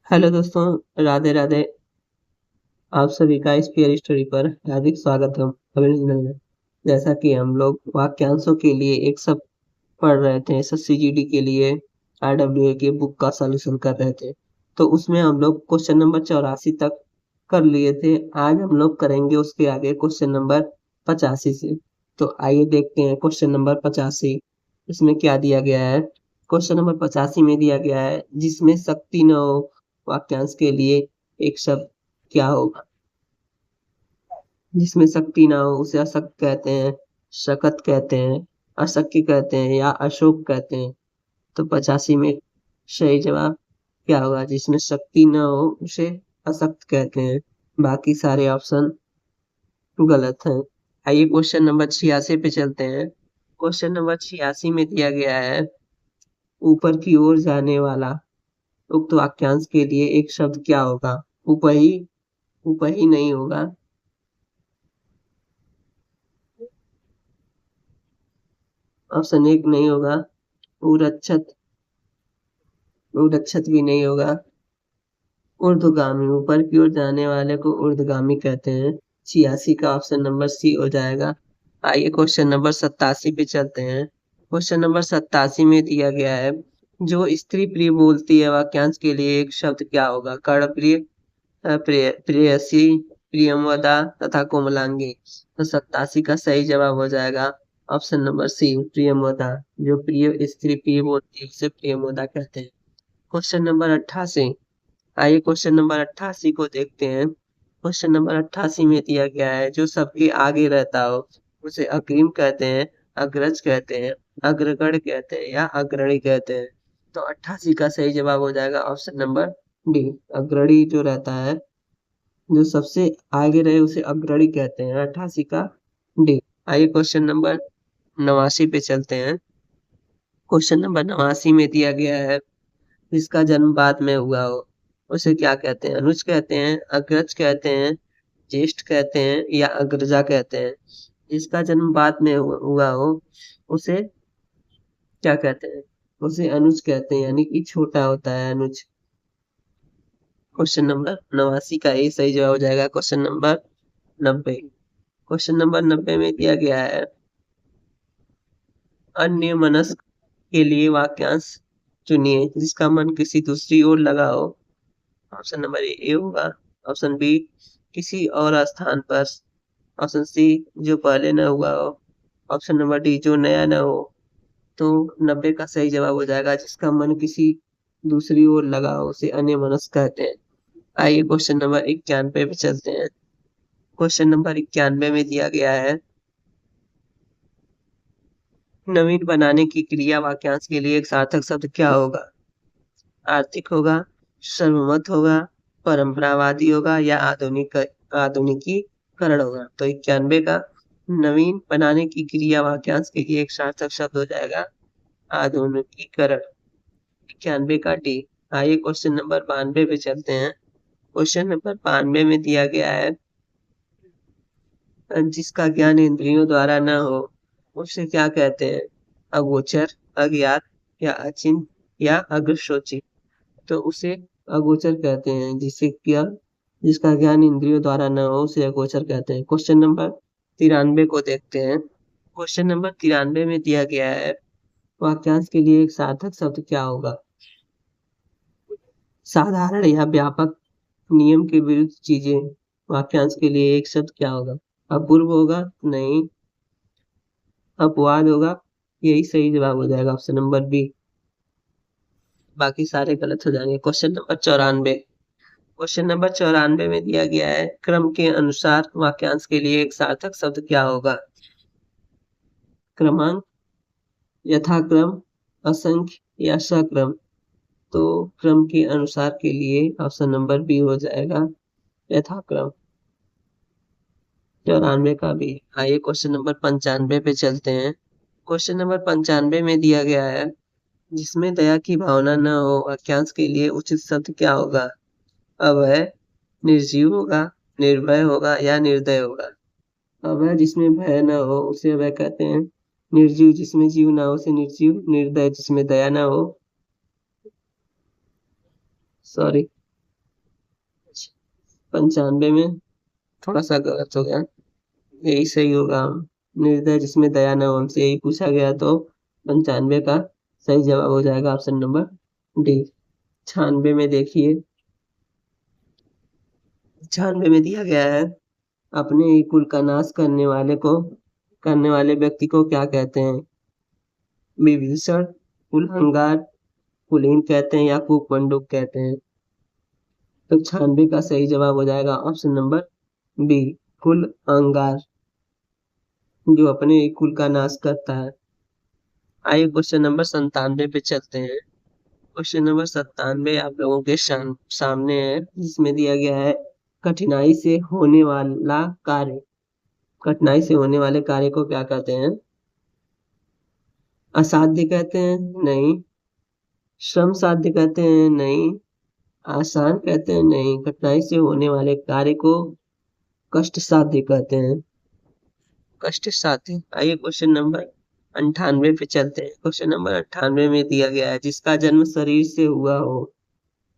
Hello दोस्तों, राधे राधे। आप सभी का इस पीयर स्टोरी पर हार्दिक स्वागत है, अभिनंदन है। जैसा कि हम लोग वाक्यांशों के लिए एक सब पढ़ रहे थे, एसएससी के लिए आरडब्ल्यूए की बुक का सॉल्यूशन कर रहे थे। तो उसमें हम लोग क्वेश्चन नंबर 84 तक कर लिए थे। आज हम लोग करेंगे उसके आगे क्वेश्चन नंबर 85 से। तो आइए देखते हैं क्वेश्चन नंबर 85 इसमें क्या दिया गया है। क्वेश्चन नंबर 85 में दिया गया है, जिसमें शक्ति न हो वाक्यांश के लिए एक शब्द क्या होगा। जिसमें शक्ति ना हो उसे अशक्त कहते हैं, शकत कहते हैं, अशक्य कहते हैं या अशोक कहते हैं। तो 85 में सही जवाब क्या होगा? जिसमें शक्ति ना हो उसे अशक्त कहते हैं। बाकी सारे ऑप्शन गलत हैं। आइए क्वेश्चन नंबर 86 पे चलते हैं। क्वेश्चन नंबर 86 में दिया गया है, ऊपर की ओर जाने वाला उक्त वाक्यांश के लिए एक शब्द क्या होगा। ऊपरी, ऊपरी नहीं होगा। ऑप्शन एक नहीं होगा। उरक्षत, उरक्षत भी नहीं होगा। ऊर्ध्वगामी, ऊपर की ओर जाने वाले को ऊर्ध्वगामी कहते हैं। 86 का ऑप्शन नंबर सी हो जाएगा। आइए क्वेश्चन नंबर 87 पे चलते हैं। क्वेश्चन नंबर 87 में दिया गया है, जो स्त्री प्रिय बोलती है वाक्यांश के लिए एक शब्द क्या होगा। कर्णप्रिय, प्रेयसी, प्रियमवदा तथा कोमलांगी। तो 87 का सही जवाब हो जाएगा ऑप्शन नंबर सी, प्रियमवदा। जो प्रिय स्त्री प्रिय बोलती है उसे प्रियमवदा कहते हैं। Question number 88। आइए क्वेश्चन नंबर 88 को देखते हैं। क्वेश्चन नंबर 88 में दिया गया है, जो सबके आगे रहता हो उसे अग्रिम कहते हैं, अग्रज कहते हैं, अग्रगण्य कहते हैं या अग्रणी कहते हैं। तो 88 का सही जवाब हो जाएगा ऑप्शन नंबर डी, अग्रणी। जो रहता है, जो सबसे आगे रहे उसे अग्रणी कहते हैं। 88 का डी। आइए क्वेश्चन नंबर 89 पे चलते हैं। क्वेश्चन नंबर 89 में दिया गया है, जिसका जन्म बाद में हुआ हो उसे क्या कहते हैं। अनुज कहते हैं, अग्रज कहते हैं, ज्येष्ठ कहते हैं या अग्रजा कहते हैं। जिसका जन्म बाद में हुआ हो उसे क्या कहते हैं। उसे अनुज कहते हैं, यानी कि छोटा होता है अनुज। क्वेश्चन नंबर 89 का ये सही जवाब हो जाएगा क्वेश्चन नंबर 90। क्वेश्चन नंबर 90 में दिया गया है, अन्यमनस्क के लिए वाक्यांश चुनिए जिसका मन किसी दूसरी ओर लगा हो। ऑप्शन नंबर ए होगा। ऑप्शन बी, किसी और स्थान पर। ऑप्शन सी, जो पहले न हुआ हो। ऑप्शन नंबर डी, जो नया न हो। तो 90 का सही जवाब हो जाएगा, जिसका मन किसी दूसरी ओर लगा हो उसे अन्यमनस्क कहते हैं। आइए क्वेश्चन नंबर 91 पे चलते हैं। क्वेश्चन नंबर 91 में दिया गया है, नवीन बनाने की क्रिया वाक्यांश के लिए एक सार्थक शब्द क्या होगा। आर्थिक होगा, सर्वमत होगा, परंपरावादी होगा या आधुनिकीकरण होगा। तो 91 का नवीन बनाने की क्रिया वाक्यांश के लिए एक सार्थक शब्द हो जाएगा आधुनिकीकरण। 91 का डी। आइए क्वेश्चन नंबर 92 पे चलते हैं। क्वेश्चन नंबर 92 में दिया गया है, जिसका ज्ञान इंद्रियों द्वारा न हो उसे क्या कहते हैं। अगोचर, अज्ञात या अचिंत या अग्रसोची। तो उसे अगोचर कहते हैं। जिसका ज्ञान इंद्रियों द्वारा न हो उसे अगोचर कहते हैं। क्वेश्चन नंबर 93 को देखते हैं। क्वेश्चन नंबर 93 में दिया गया है, वाक्यांश के लिए एक सार्थक शब्द क्या होगा। साधारण या व्यापक नियम के विरुद्ध चीजें, वाक्यांश के लिए एक शब्द क्या होगा। अपूर्व होगा, नहीं। अपवाद होगा, यही सही जवाब हो जाएगा ऑप्शन नंबर बी। बाकी सारे गलत हो जाएंगे। Question number 94। क्वेश्चन नंबर 94 में दिया गया है, क्रम के अनुसार वाक्यांश के लिए एक सार्थक शब्द क्या होगा। क्रमांक, यथाक्रम, असंख्य या सक्रम। तो क्रम के अनुसार के लिए ऑप्शन नंबर बी हो जाएगा, यथाक्रम। 94 का भी। आइए क्वेश्चन नंबर 95 पे चलते हैं। क्वेश्चन नंबर 95 में दिया गया है, जिसमें दया की भावना न हो वाक्यांश के लिए उचित शब्द क्या होगा। अभय, निर्जीव होगा, निर्भय होगा या निर्दय होगा। अभय जिसमें भय न हो उसे अभय कहते हैं। निर्जीव जिसमें जीव ना हो उसे निर्जीव। निर्दय जिसमें दया ना हो, सॉरी, 95 में थोड़ा सा गलत हो गया, यही सही होगा। निर्दय जिसमें दया न हो, हमसे यही पूछा गया, तो 95 का सही जवाब हो जाएगा ऑप्शन नंबर डी। 96 में देखिए, 96 में दिया गया है, अपने ही कुल का नाश करने वाले व्यक्ति को क्या कहते हैं? विभीषण, कुलअंगार, कुलीन कहते हैं या कुकमंडूक कहते हैं? तो 96 का सही जवाब हो जाएगा ऑप्शन नंबर बी, कुलअंगार, जो अपने ही कुल का नाश करता है। आइए क्वेश्चन नंबर 97 पे चलते हैं। क्वेश्चन नंबर 97 आप लोगों के सामने है, जिसमें दिया गया है, कठिनाई से होने वाला कार्य, कठिनाई से होने वाले कार्य को क्या कहते हैं? असाध्य कहते हैं? नहीं। श्रम साध्य कहते हैं? नहीं। आसान कहते हैं? नहीं। कठिनाई से होने वाले कार्य को कष्ट साध्य कहते हैं। कष्ट साध्य। आइए क्वेश्चन नंबर 98 पे चलते हैं। क्वेश्चन नंबर 98 में दिया गया है, जिसका जन्म शरीर से हुआ हो,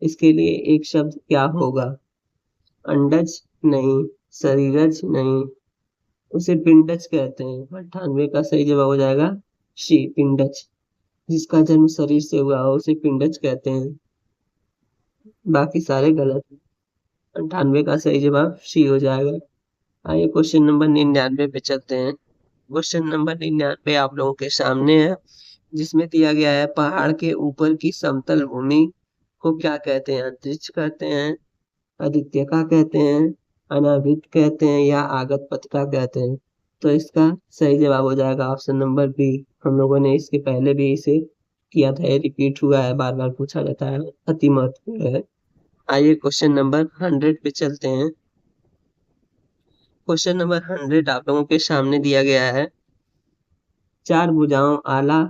इसके लिए एक शब्द क्या होगा? अंडज? नहीं। शरीरज? नहीं। उसे पिंडज कहते हैं। 98 का सही जवाब हो जाएगा सी, पिंडज। जिसका जन्म शरीर से हुआ हो उसे पिंडज कहते हैं। बाकी सारे गलत हैं। 98 का सही जवाब सी हो जाएगा। आइए क्वेश्चन नंबर 99 पे चलते हैं। क्वेश्चन नंबर 99 आप लोगों के सामने है, जिसमें दिया गया है, पहाड़ के ऊपर की समतल भूमि को क्या कहते हैं? अंतरिक्ष कहते हैं, आदित्यका कहते हैं, अनावृत कहते हैं या आगत पथिका कहते हैं? तो इसका सही जवाब हो जाएगा ऑप्शन नंबर बी। हम लोगों ने इसके पहले भी इसे किया था, ये रिपीट हुआ है, बार बार पूछा जाता है, अति महत्वपूर्ण है। आइए क्वेश्चन नंबर 100 पे चलते हैं। क्वेश्चन नंबर 100 आप लोगों के सामने दिया गया है, चार भुजाओं आला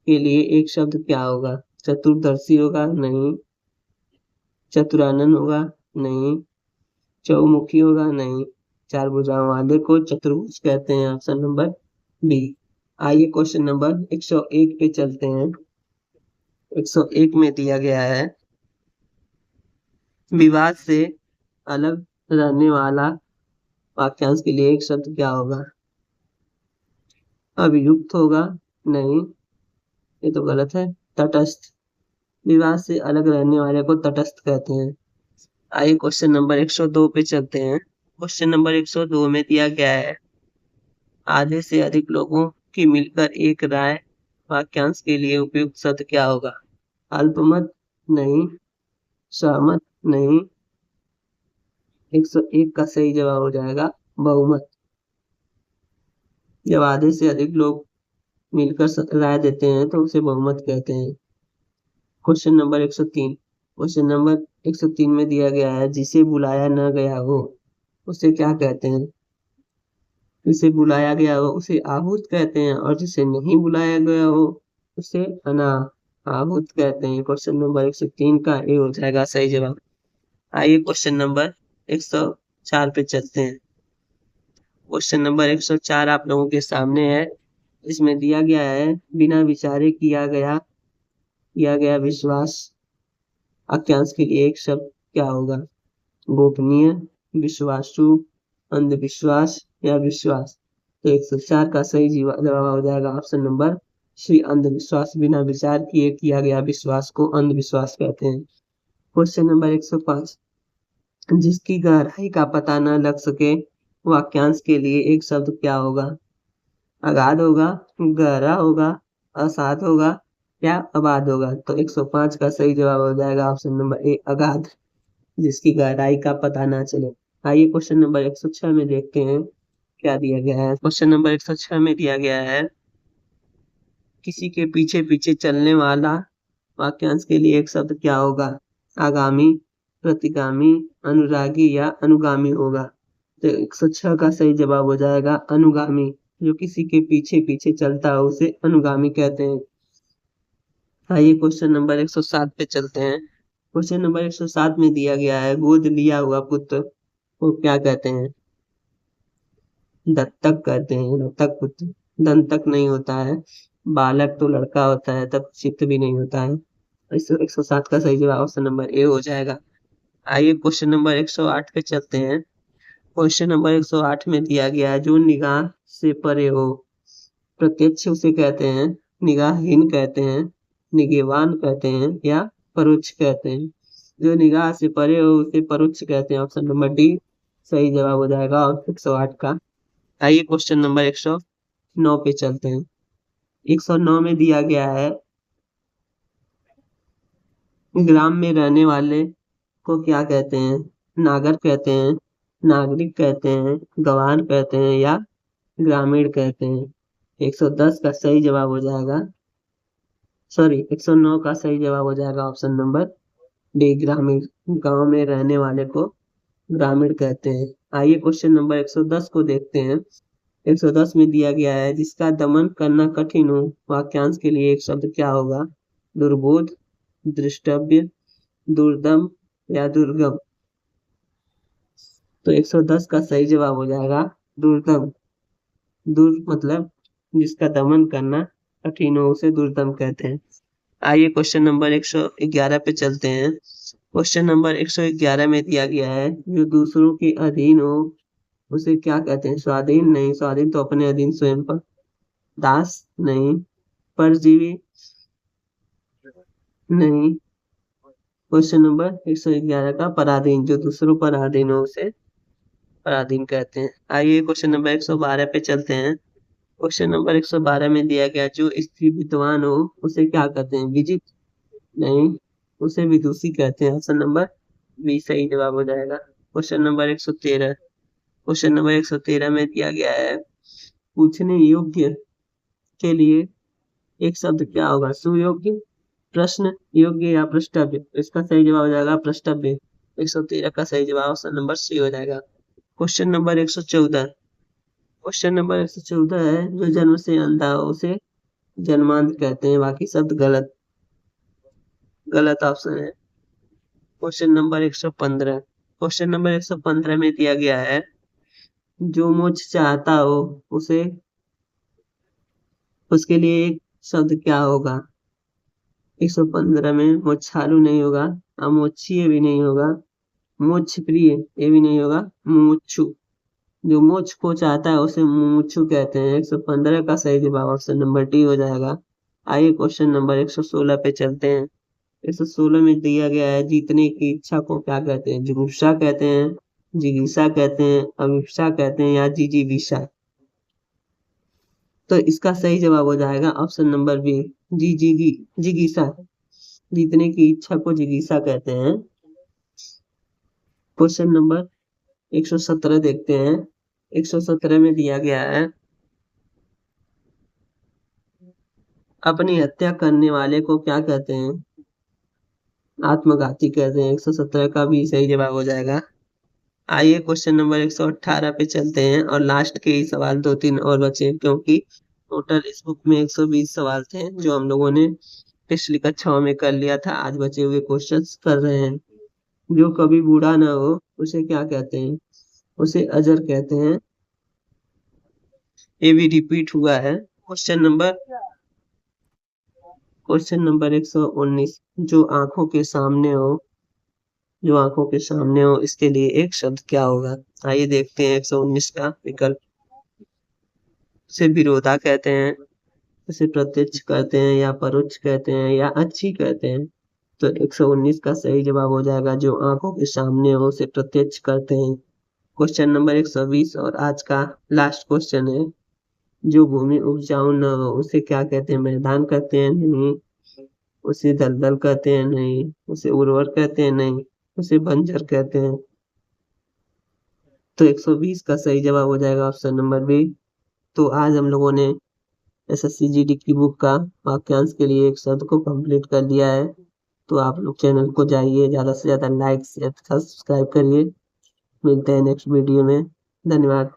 के लिए एक शब्द क्या होगा? चतुर्दर्शी होगा? नहीं। चतुरानन होगा? नहीं। चौमुखी होगा? नहीं। चार भुजाओं वाले को चतुर्भुज कहते हैं। Option number B. आइए क्वेश्चन नंबर 101 पे चलते हैं। 101 में दिया गया है, विवाद से अलग रहने वाला वाक्यांश के लिए एक शब्द क्या होगा? अभियुक्त होगा? नहीं, ये तो गलत है। तटस्थ। विवाद से अलग रहने वाले को तटस्थ कहते हैं। आइए क्वेश्चन नंबर 102 पे चलते हैं। क्वेश्चन नंबर 102 में दिया गया है, आधे से अधिक लोगों की मिलकर एक राय वाक्यांश के लिए उपयुक्त शब्द क्या होगा? अल्पमत? नहीं। सहमत? नहीं। 101 का सही जवाब हो जाएगा बहुमत। जब आधे से अधिक लोग मिलकर राय देते हैं तो उसे बहुमत कहते हैं। Question number 103। क्वेश्चन नंबर 103 में दिया गया है, जिसे बुलाया न गया हो उसे क्या कहते हैं? जिसे बुलाया गया हो उसे आहूत कहते हैं, और जिसे नहीं बुलाया गया हो उसे अनाहूत कहते हैं। क्वेश्चन नंबर 103 का ए हो जाएगा सही जवाब। आइए क्वेश्चन नंबर 104 पे चलते हैं। क्वेश्चन नंबर 104 आप लोगों के सामने है, इसमें दिया गया है, बिना विचारे किया गया विश्वास वाक्यांश के लिए एक शब्द क्या होगा? गोपनीय, विश्वासु, अंधविश्वास या विश्वास? तो 104 का सही जवाब हो जाएगा ऑप्शन नंबर सी, अंधविश्वास। बिना विचार किए किया गया विश्वास को अंधविश्वास कहते हैं। क्वेश्चन नंबर 105, जिसकी गहराई का पता न लग सके वाक्यांश के लिए एक शब्द क्या होगा? अगाध होगा, गहरा होगा, असाध होगा या अबाध होगा? तो 105 का सही जवाब हो जाएगा ऑप्शन नंबर ए, अगाध, जिसकी गहराई का पता ना चले। आइए क्वेश्चन नंबर 106 में देखते हैं क्या दिया गया है। क्वेश्चन नंबर 106 में दिया गया है, किसी के पीछे पीछे चलने वाला वाक्यांश के लिए एक शब्द क्या होगा? आगामी, प्रतिगामी, अनुरागी या अनुगामी होगा? तो 106 का सही जवाब हो जाएगा अनुगामी। जो किसी के पीछे पीछे चलता है उसे अनुगामी कहते हैं। आइए क्वेश्चन नंबर 107 पे चलते हैं। क्वेश्चन नंबर 107 में दिया गया है, गोद लिया हुआ पुत्र को क्या कहते हैं? दत्तक कहते हैं। दत्तक पुत्र दंतक नहीं होता है, बालक तो लड़का होता है, तब चित्त भी नहीं होता है। 107 का सही जवाब ऑप्शन नंबर ए हो जाएगा। आइए क्वेश्चन नंबर 108 पे चलते हैं। क्वेश्चन नंबर 108 में दिया गया है, जो निगाह से परे हो, प्रत्यक्ष उसे कहते हैं, निगाहहीन कहते हैं, निगहवान कहते हैं या परोक्ष कहते हैं। जो निगाह से परे हो उसे परोक्ष कहते हैं। ऑप्शन नंबर डी सही जवाब हो जाएगा 108 का। आइए क्वेश्चन नंबर 109 पे चलते हैं। 109 में दिया गया है, ग्राम में रहने वाले को क्या कहते हैं? नागर कहते हैं, नागरिक कहते हैं, गवार कहते हैं या ग्रामीण कहते हैं। 110 का सही जवाब हो जाएगा, सॉरी 109 का सही जवाब हो जाएगा ऑप्शन नंबर डी ग्रामीण। गांव में रहने वाले को ग्रामीण कहते हैं। आइए क्वेश्चन नंबर 110 को देखते हैं। 110 में दिया गया है, जिसका दमन करना कठिन हो, वाक्यांश के लिए एक शब्द क्या होगा? दुर्बोध, दृष्टव्य, दुर्दम या दुर्गम। तो 110 का सही जवाब हो जाएगा दुर्दम। दुर मतलब जिसका दमन करना कठिन हो उसे दुर्दम कहते हैं। आइए क्वेश्चन नंबर 111 पे चलते हैं। क्वेश्चन नंबर 111 में दिया गया है, जो दूसरों के अधीन हो उसे क्या कहते हैं? स्वाधीन नहीं, स्वाधीन तो अपने अधीन स्वयं पर। दास नहीं, परजीवी नहीं। क्वेश्चन नंबर 111 का पराधीन, जो दूसरों पर अधीन हो उसे पराधीन कहते हैं। आइए क्वेश्चन नंबर 112 पे चलते हैं। क्वेश्चन नंबर 112 में दिया गया, जो स्त्री विद्वान हो उसे क्या कहते हैं? विजित नहीं, उसे विदुषी कहते हैं। ऑप्शन नंबर बी सही जवाब हो जाएगा। Question number 113। क्वेश्चन नंबर 113 में दिया गया है, पूछने योग्य के लिए एक शब्द क्या होगा? सुयोग्य, प्रश्न योग्य या प्रश्नव्य। इसका सही जवाब हो जाएगा प्रश्नव्य। 113 का सही जवाब ऑप्शन नंबर सी हो जाएगा। Question number 114। क्वेश्चन नंबर 114 है, जो जन्म से अंधा हो उसे जन्मांध कहते हैं। बाकी शब्द गलत, गलत ऑप्शन है। Question number 115। क्वेश्चन नंबर 115 में दिया गया है, जो मोक्ष चाहता हो उसे, उसके लिए एक शब्द क्या होगा? 115 में मोक्षालु नहीं होगा, अमोक्षीय भी नहीं होगा, मोक्ष प्रिय ये भी नहीं होगा, मुमुक्षु। जो मोक्ष को चाहता है उसे मुमुक्षु कहते हैं। 115 का सही जवाब ऑप्शन नंबर डी हो जाएगा। आइए क्वेश्चन नंबर 116 पे चलते हैं। 116 में दिया गया है, जीतने की इच्छा को क्या कहते हैं? जिगुप्सा कहते हैं, जिगीसा कहते हैं, अभिप्सा कहते हैं या जिजीविषा। तो इसका सही जवाब हो जाएगा ऑप्शन नंबर बी जिगीसा। जीतने की इच्छा को जिगीसा कहते हैं। क्वेश्चन नंबर 117 देखते हैं। 117 में दिया गया है, अपनी हत्या करने वाले को क्या कहते हैं? आत्मघाती कहते हैं। 117 का भी सही जवाब हो जाएगा। आइए क्वेश्चन नंबर 118 पे चलते हैं और लास्ट के ही सवाल 2-3 और बचे, क्योंकि टोटल इस बुक में 120 सवाल थे जो हम लोगों ने पिछली कक्षाओं में कर लिया था। आज बचे हुए क्वेश्चंस कर रहे हैं। जो कभी बूढ़ा ना हो उसे क्या कहते हैं? उसे अजर कहते हैं। ये भी रिपीट हुआ है। क्वेश्चन नंबर 119, जो आंखों के सामने हो, जो आंखों के सामने हो इसके लिए एक शब्द क्या होगा? आइए देखते हैं 119 का विकल्प। उसे विरोधा कहते हैं, उसे प्रत्यक्ष कहते हैं या परोक्ष कहते हैं या अच्छी कहते हैं। तो 119 का सही जवाब हो जाएगा, जो आंखों के सामने हो उसे प्रत्यक्ष करते हैं। क्वेश्चन नंबर 120 और आज का लास्ट क्वेश्चन है, जो भूमि उपजाऊ न हो उसे क्या कहते हैं? मैदान कहते हैं? नहीं। उसे दलदल कहते हैं? नहीं। उसे उर्वर कहते हैं? नहीं। उसे बंजर कहते हैं। तो 120 का सही जवाब हो जाएगा ऑप्शन नंबर बी। तो आज हम लोगों ने एसएससी जीडी की बुक का वाक्यांश के लिए एक शब्द को कंप्लीट कर लिया है। तो आप लोग चैनल को जाइए, ज़्यादा से ज़्यादा लाइक शेयर सब्सक्राइब करिए। मिलते हैं नेक्स्ट वीडियो में। धन्यवाद।